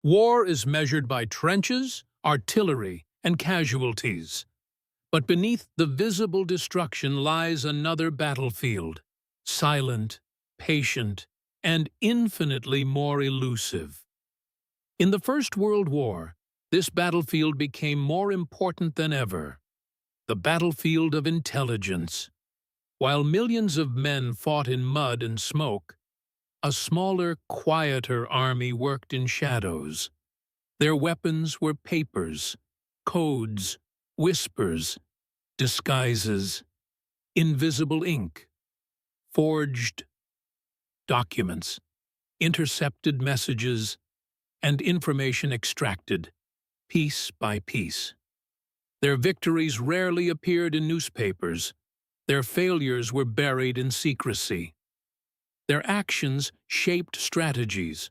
War is measured by trenches, artillery, and casualties. But beneath the visible destruction lies another battlefield, silent, patient, and infinitely more elusive. In the First World War, this battlefield became more important than ever, the battlefield of intelligence. While millions of men fought in mud and smoke, a smaller, quieter army worked in shadows. Their weapons were papers, codes, whispers, disguises, invisible ink, forged documents, intercepted messages, and information extracted, piece by piece. Their victories rarely appeared in newspapers. Their failures were buried in secrecy. Their actions shaped strategies,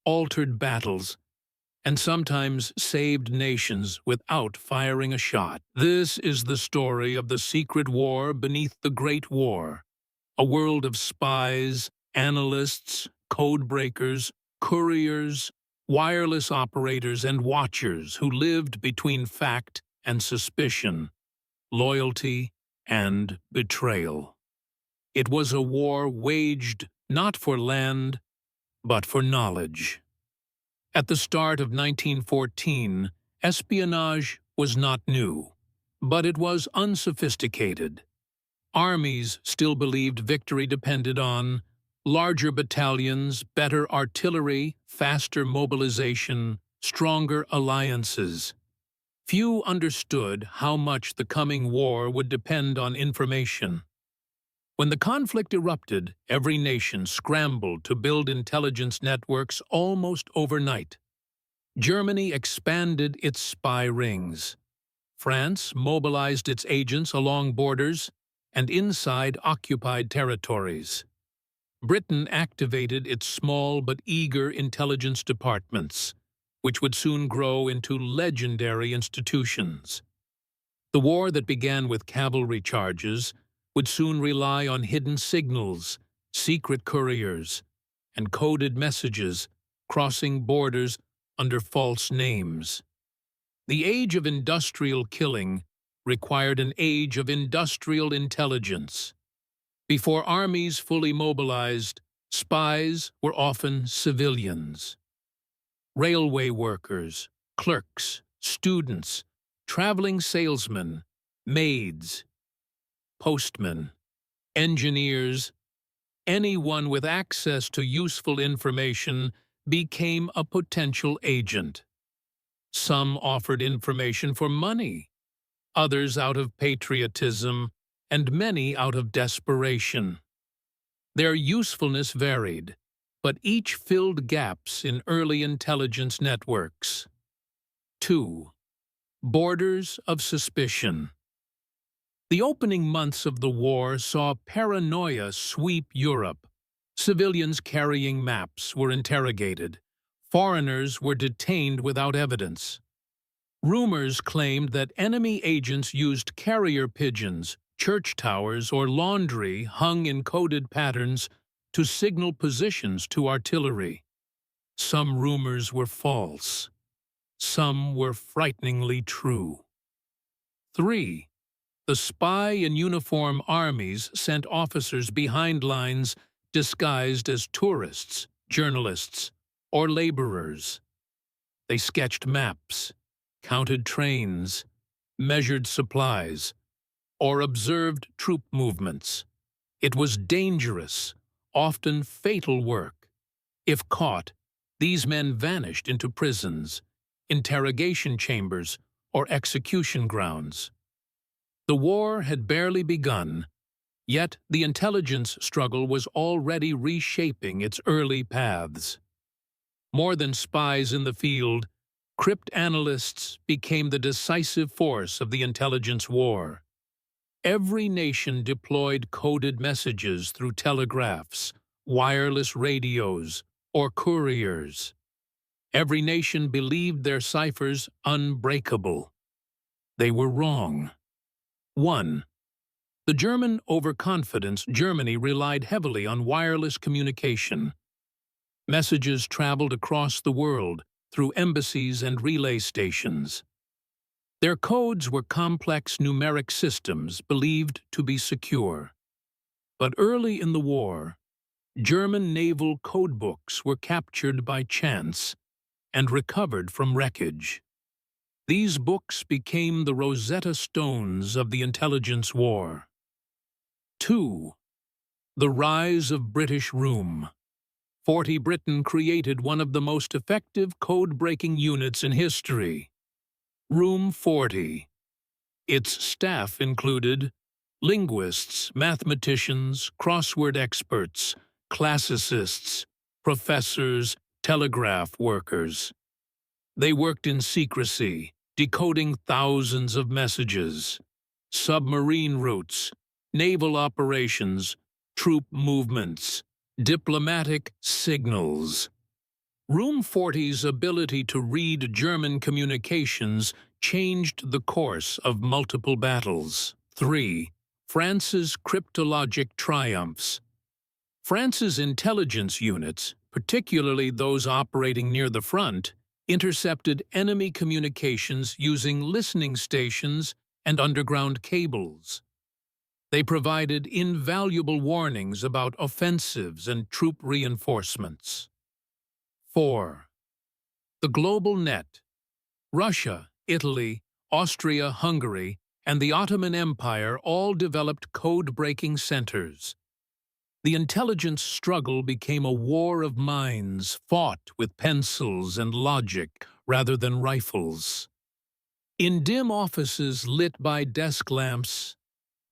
altered battles, and sometimes saved nations without firing a shot. This is the story of the secret war beneath the Great War, a world of spies, analysts, code breakers, couriers, wireless operators, and watchers who lived between fact and suspicion, loyalty and betrayal. It was a war waged not for land, but for knowledge. At the start of 1914, espionage was not new, but it was unsophisticated. Armies still believed victory depended on larger battalions, better artillery, faster mobilization, stronger alliances. Few understood how much the coming war would depend on information. When the conflict erupted, every nation scrambled to build intelligence networks almost overnight. Germany expanded its spy rings. France mobilized its agents along borders and inside occupied territories. Britain activated its small but eager intelligence departments, which would soon grow into legendary institutions. The war that began with cavalry charges would soon rely on hidden signals, secret couriers, and coded messages crossing borders under false names. The age of industrial killing required an age of industrial intelligence. Before armies fully mobilized, spies were often civilians. Railway workers, clerks, students, traveling salesmen, maids, postmen, engineers, anyone with access to useful information became a potential agent. Some offered information for money, others out of patriotism, and many out of desperation. Their usefulness varied, but each filled gaps in early intelligence networks. 2. Borders of suspicion. The opening months of the war saw paranoia sweep Europe. Civilians carrying maps were interrogated. Foreigners were detained without evidence. Rumors claimed that enemy agents used carrier pigeons, church towers, or laundry hung in coded patterns to signal positions to artillery. Some rumors were false. Some were frighteningly true. 3. The spy in uniform armies sent officers behind lines disguised as tourists, journalists, or laborers. They sketched maps, counted trains, measured supplies, or observed troop movements. It was dangerous, often fatal work. If caught, these men vanished into prisons, interrogation chambers, or execution grounds. The war had barely begun, yet the intelligence struggle was already reshaping its early paths. More than spies in the field, cryptanalysts became the decisive force of the intelligence war. Every nation deployed coded messages through telegraphs, wireless radios, or couriers. Every nation believed their ciphers unbreakable. They were wrong. 1. The German overconfidence. Germany relied heavily on wireless communication. Messages traveled across the world, through embassies and relay stations. Their codes were complex numeric systems believed to be secure. But early in the war, German naval codebooks were captured by chance and recovered from wreckage. These books became the Rosetta Stones of the intelligence war. 2. The rise of British Room. Forty Britain created one of the most effective code-breaking units in history, Room 40. Its staff included linguists, mathematicians, crossword experts, classicists, professors, telegraph workers. They worked in secrecy, decoding thousands of messages, submarine routes, naval operations, troop movements, diplomatic signals. Room 40's ability to read German communications changed the course of multiple battles. 3. France's cryptologic triumphs. France's intelligence units, particularly those operating near the front, intercepted enemy communications using listening stations and underground cables. They provided invaluable warnings about offensives and troop reinforcements. 4. The global net. Russia, Italy, Austria-Hungary, and the Ottoman Empire all developed code-breaking centers. The intelligence struggle became a war of minds fought with pencils and logic rather than rifles. In dim offices lit by desk lamps,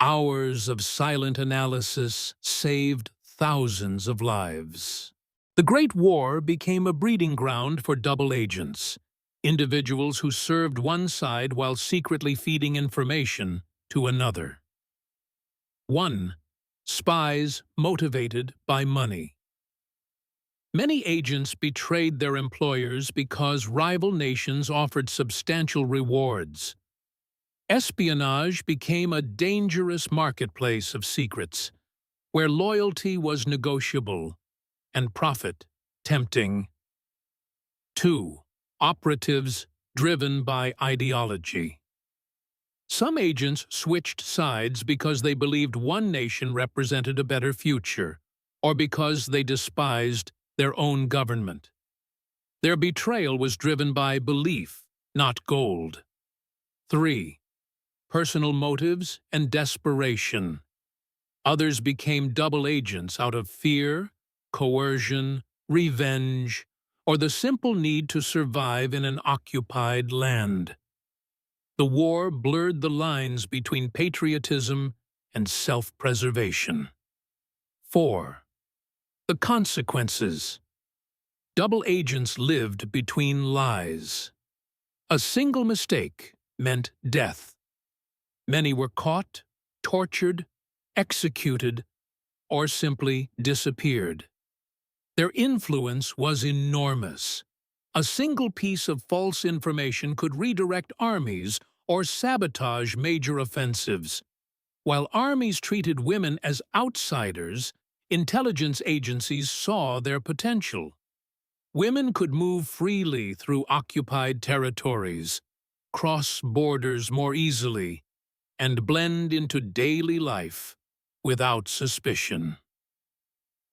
hours of silent analysis saved thousands of lives. The Great War became a breeding ground for double agents, individuals who served one side while secretly feeding information to another. 1. Spies motivated by money. Many agents betrayed their employers because rival nations offered substantial rewards. Espionage became a dangerous marketplace of secrets, where loyalty was negotiable and profit tempting. 2. Operatives driven by ideology. Some agents switched sides because they believed one nation represented a better future, or because they despised their own government. Their betrayal was driven by belief, not gold. 3. Personal motives and desperation. Others became double agents out of fear, coercion, revenge, or the simple need to survive in an occupied land. The war blurred the lines between patriotism and self-preservation. 4. The consequences. Double agents lived between lies. A single mistake meant death. Many were caught, tortured, executed, or simply disappeared. Their influence was enormous. A single piece of false information could redirect armies or sabotage major offensives. While armies treated women as outsiders, intelligence agencies saw their potential. Women could move freely through occupied territories, cross borders more easily, and blend into daily life without suspicion.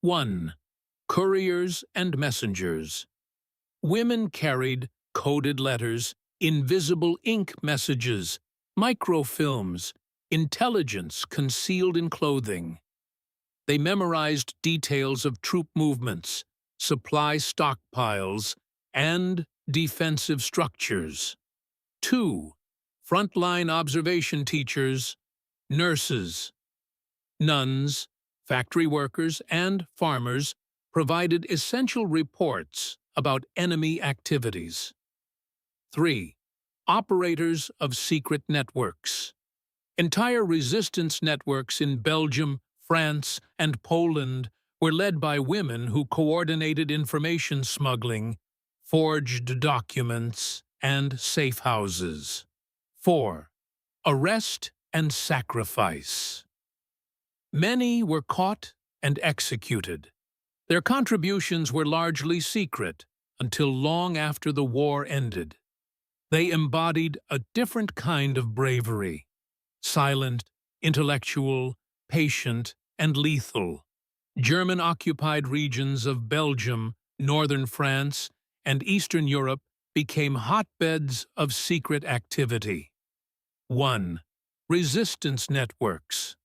1. Couriers and messengers. Women carried coded letters, invisible ink messages, microfilms, intelligence concealed in clothing. They memorized details of troop movements, supply stockpiles, and defensive structures. 2. Frontline observation teachers, nurses, nuns, factory workers, and farmers provided essential reports about enemy activities. 3. Operators of secret networks. Entire resistance networks in Belgium, France, and Poland were led by women who coordinated information smuggling, forged documents, and safe houses. 4. Arrest and sacrifice. Many were caught and executed. Their contributions were largely secret, until long after the war ended. They embodied a different kind of bravery: silent, intellectual, patient, and lethal. German-occupied regions of Belgium, northern France, and Eastern Europe became hotbeds of secret activity. 1. Resistance networks.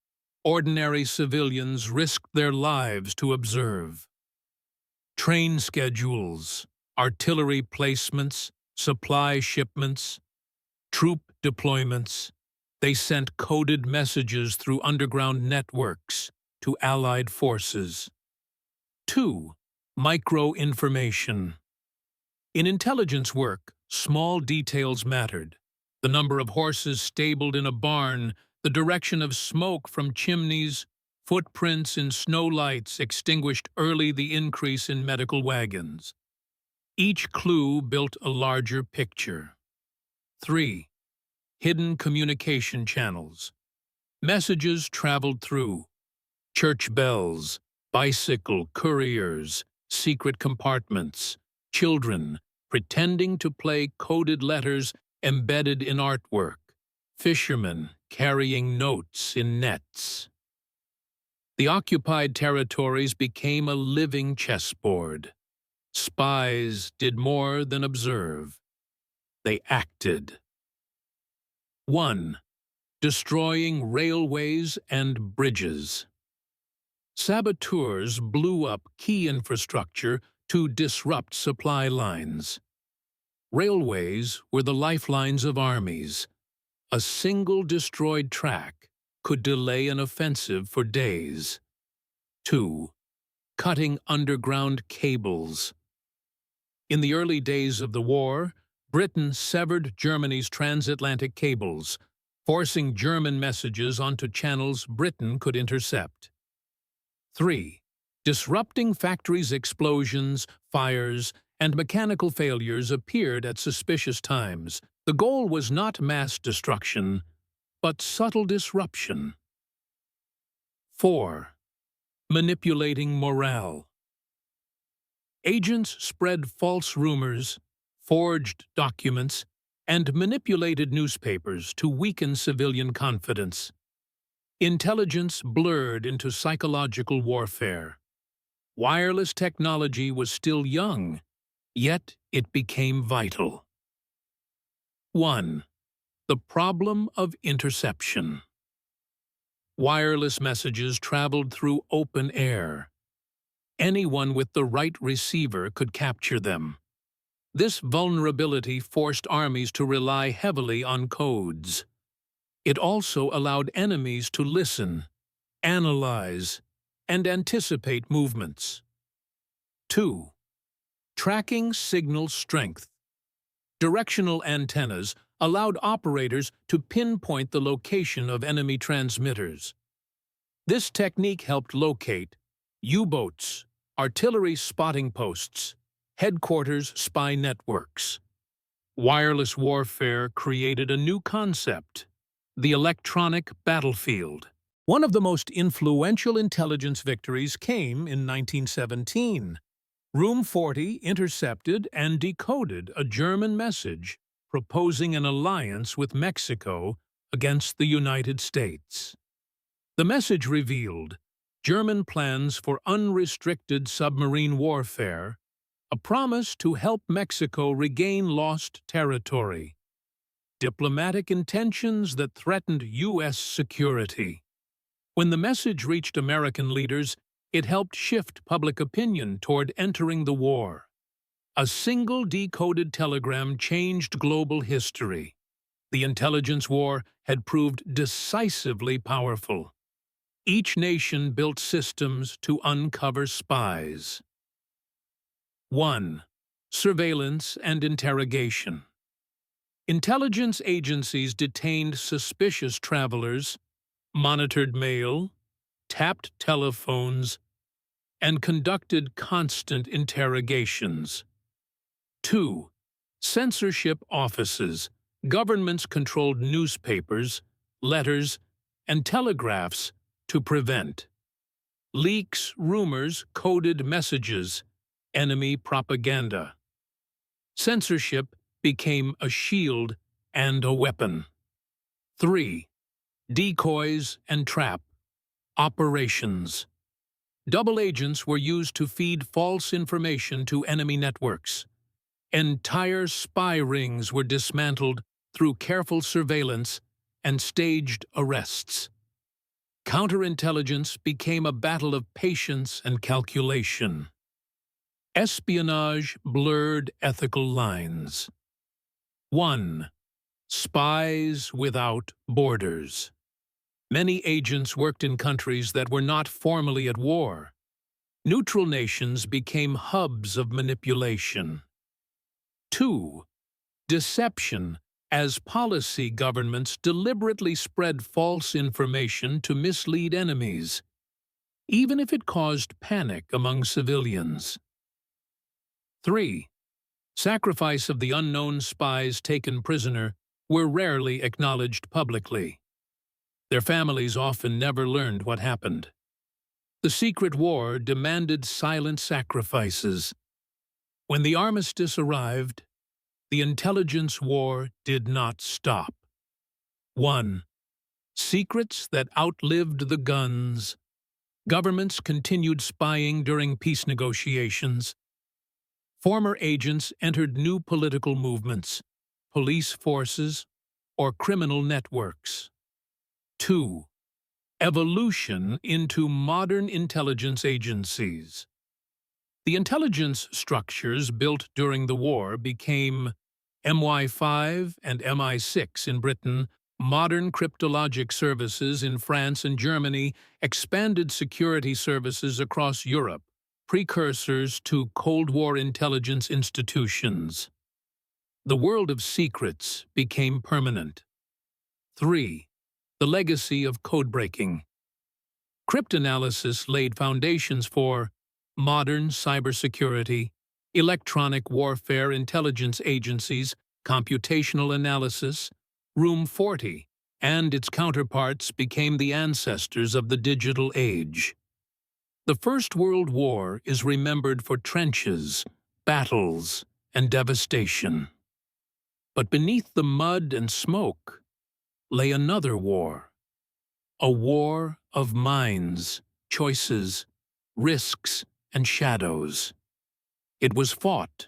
Ordinary civilians risked their lives to observe. Train schedules, artillery placements, supply shipments, troop deployments. They sent coded messages through underground networks to Allied forces. 2. Micro-information. In intelligence work, small details mattered: the number of horses stabled in a barn, the direction of smoke from chimneys, footprints in snow lights extinguished early the increase in medical wagons. Each clue built a larger picture. 3. Hidden communication channels. Messages traveled through church bells, bicycle couriers, secret compartments, children pretending to play coded letters embedded in artwork, fishermen carrying notes in nets. The occupied territories became a living chessboard. Spies did more than observe. They acted. 1. Destroying railways and bridges. Saboteurs blew up key infrastructure to disrupt supply lines. Railways were the lifelines of armies. A single destroyed track could delay an offensive for days. 2. Cutting underground cables. In the early days of the war, Britain severed Germany's transatlantic cables, forcing German messages onto channels Britain could intercept. 3. Disrupting factories' explosions, fires, and mechanical failures appeared at suspicious times. The goal was not mass destruction, but subtle disruption. 4. Manipulating morale. Agents spread false rumors, forged documents, and manipulated newspapers to weaken civilian confidence. Intelligence blurred into psychological warfare. Wireless technology was still young, yet it became vital. 1. The problem of interception. Wireless messages traveled through open air. Anyone with the right receiver could capture them. This vulnerability forced armies to rely heavily on codes. It also allowed enemies to listen, analyze, and anticipate movements. 2. Tracking signal strength. Directional antennas allowed operators to pinpoint the location of enemy transmitters. This technique helped locate U-boats, artillery spotting posts, headquarters spy networks. Wireless warfare created a new concept: the electronic battlefield. One of the most influential intelligence victories came in 1917. Room 40 intercepted and decoded a German message proposing an alliance with Mexico against the United States. The message revealed German plans for unrestricted submarine warfare, a promise to help Mexico regain lost territory, diplomatic intentions that threatened U.S. security. When the message reached American leaders, it helped shift public opinion toward entering the war. A single decoded telegram changed global history. The intelligence war had proved decisively powerful. Each nation built systems to uncover spies. 1. Surveillance and interrogation. Intelligence agencies detained suspicious travelers, monitored mail, tapped telephones, and conducted constant interrogations. 2. Censorship offices. Governments controlled newspapers, letters, and telegraphs to prevent leaks, rumors, coded messages, enemy propaganda. Censorship became a shield and a weapon. 3. Decoys and trap operations. Double agents were used to feed false information to enemy networks. Entire spy rings were dismantled through careful surveillance and staged arrests. Counterintelligence became a battle of patience and calculation. Espionage blurred ethical lines. 1. Spies without borders. Many agents worked in countries that were not formally at war. Neutral nations became hubs of manipulation. 2. Deception, as policy governments deliberately spread false information to mislead enemies, even if it caused panic among civilians. 3. Sacrifice of the unknown spies taken prisoner were rarely acknowledged publicly. Their families often never learned what happened. The secret war demanded silent sacrifices. When the armistice arrived, the intelligence war did not stop. 1. Secrets that outlived the guns. Governments continued spying during peace negotiations. Former agents entered new political movements, police forces, or criminal networks. 2. Evolution into modern intelligence agencies. The intelligence structures built during the war became MI5 and MI6 in Britain, modern cryptologic services in France and Germany, expanded security services across Europe, precursors to Cold War intelligence institutions. The world of secrets became permanent. 3. The legacy of codebreaking. Cryptanalysis laid foundations for modern cybersecurity, electronic warfare intelligence agencies, computational analysis. Room 40 and its counterparts became the ancestors of the digital age. The First World War is remembered for trenches, battles, and devastation. But beneath the mud and smoke lay another war. A war of minds, choices, risks, and shadows. It was fought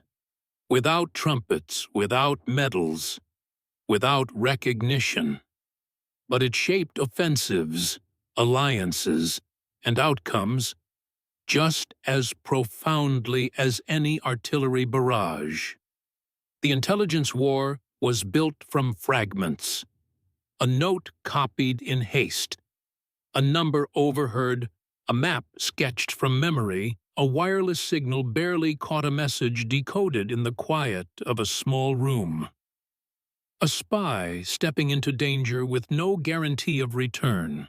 without trumpets, without medals, without recognition. But it shaped offensives, alliances, and outcomes just as profoundly as any artillery barrage. The intelligence war was built from fragments. A note copied in haste, a number overheard, a map sketched from memory, a wireless signal barely caught a message decoded in the quiet of a small room. A spy stepping into danger with no guarantee of return.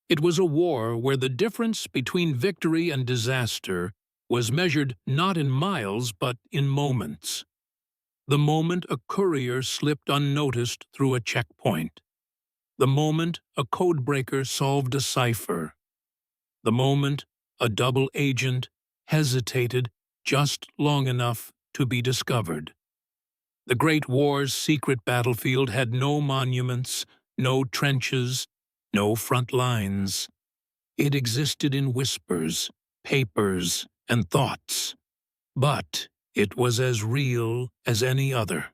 It was a war where the difference between victory and disaster was measured not in miles but in moments. The moment a courier slipped unnoticed through a checkpoint. The moment a codebreaker solved a cipher. The moment a double agent hesitated just long enough to be discovered. The Great War's secret battlefield had no monuments, no trenches, no front lines. It existed in whispers, papers, and thoughts. But it was as real as any other,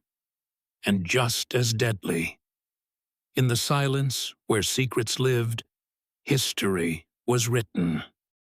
and just as deadly. In the silence where secrets lived, history was written.